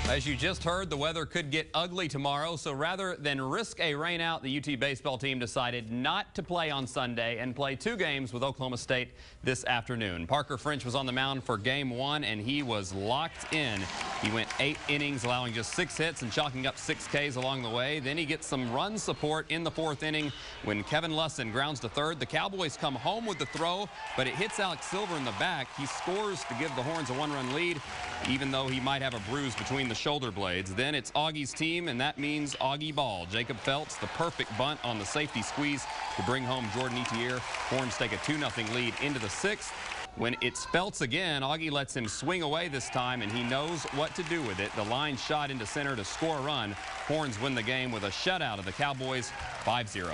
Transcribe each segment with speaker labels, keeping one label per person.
Speaker 1: As you just heard, the weather could get ugly tomorrow, so rather than risk a rainout, the UT baseball team decided not to play on Sunday and play 2 games with Oklahoma State this afternoon. Parker French was on the mound for Game 1, and he was locked in. He went 8 innings, allowing just 6 hits and chalking up 6 Ks along the way. Then he gets some run support in the 4th inning when Kevin Lusson grounds to third. The Cowboys come home with the throw, but it hits Alex Silver in the back. He scores to give the Horns a 1-run lead, even though he might have a bruise between the shoulder blades. Then it's Augie's team, and that means Augie ball. Jacob Feltz, the perfect bunt on the safety squeeze to bring home Jordan Etier. Horns take a 2-0 lead into the 6th. When it's Feltz again, Augie lets him swing away this time, and he knows what to do with it. The line shot into center to score a run. Horns win the game with a shutout of the Cowboys, 5-0.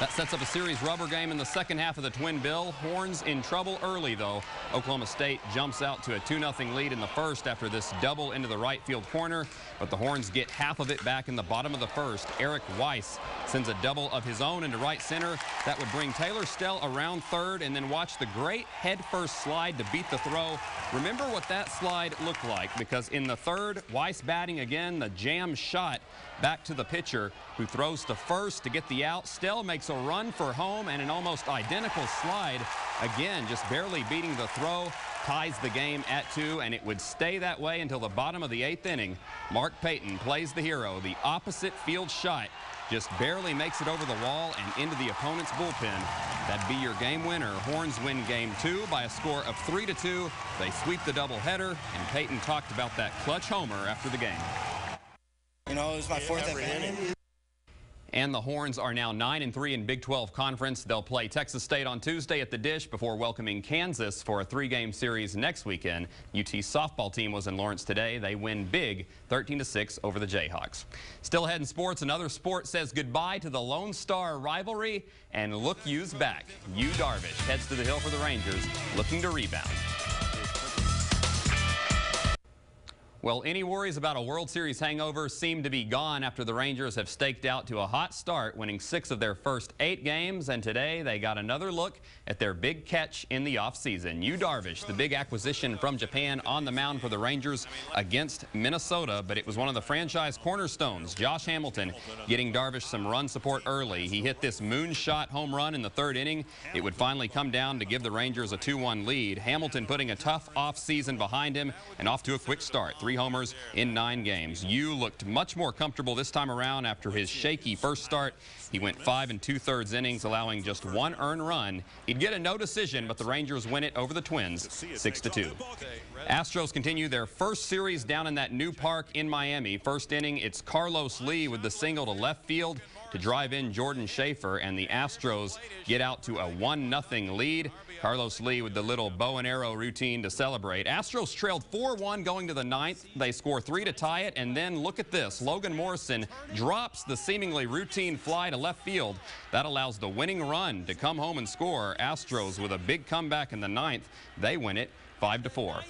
Speaker 1: That sets up a series rubber game in the second half of the twin bill. Horns in trouble early, though. Oklahoma State jumps out to a 2-0 lead in the first after this double into the right field corner, but the Horns get half of it back in the bottom of the first. Eric Weiss sends a double of his own into right center. That would bring Taylor Stell around third, and then watch the great head-first slide to beat the throw. Remember what that slide looked like, because in the third, Weiss batting again, the jam shot back to the pitcher, who throws to first to get the out. Stell makes a run for home, and an almost identical slide, again just barely beating the throw, ties the game at 2, and it would stay that way until the bottom of the 8th inning. Mark Payton plays the hero. The opposite field shot just barely makes it over the wall and into the opponent's bullpen. That'd be your game winner. Horns win Game 2 by a score of 3-2. They sweep the doubleheader, and Payton talked about that clutch homer after the game.
Speaker 2: You know, it was my 4th inning.
Speaker 1: And the Horns are now 9-3 in Big 12 Conference. They'll play Texas State on Tuesday at the Dish before welcoming Kansas for a 3-game series next weekend. UT's softball team was in Lawrence today. They win big, 13-6 over the Jayhawks. Still ahead in sports, another sport says goodbye to the Lone Star rivalry, and look who's back. Yu Darvish heads to the hill for the Rangers, looking to rebound. Well, any worries about a World Series hangover seem to be gone after the Rangers have staked out to a hot start, winning 6 of their first 8 games, and today they got another look at their big catch in the offseason. Yu Darvish, the big acquisition from Japan, on the mound for the Rangers against Minnesota, but it was one of the franchise cornerstones, Josh Hamilton, getting Darvish some run support early. He hit this moonshot home run in the 3rd inning. It would finally come down to give the Rangers a 2-1 lead. Hamilton putting a tough offseason behind him and off to a quick start. 3 homers in 9 games. Yu looked much more comfortable this time around after his shaky first start. He went 5 2/3 innings, allowing just 1 earned run. He'd get a no decision, but the Rangers win it over the Twins, 6-2. Astros continue their first series down in that new park in Miami. First inning, it's Carlos Lee with the single to left field to drive in Jordan Schaefer, and the Astros get out to a 1-0 lead. Carlos Lee with the little bow and arrow routine to celebrate. Astros trailed 4-1 going to the 9th. They score 3 to tie it, and then look at this. Logan Morrison drops the seemingly routine fly to left field. That allows the winning run to come home and score. Astros with a big comeback in the 9th. They win it 5-4.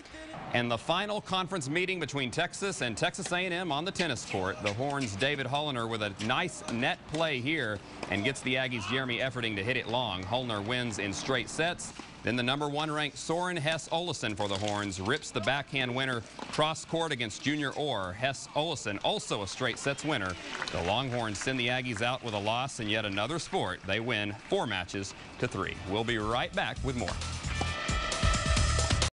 Speaker 1: And the final conference meeting between Texas and Texas A&M on the tennis court. The Horns' David Hulliner with a nice net play here and gets the Aggies' Jeremy Efferding to hit it long. Hulliner wins in straight sets. Then the #1 ranked Soren Hess Olesen for the Horns rips the backhand winner cross court against Junior Orr. Hess Olesen also a straight sets winner. The Longhorns send the Aggies out with a loss in yet another sport. They win 4 matches to 3. We'll be right back with more.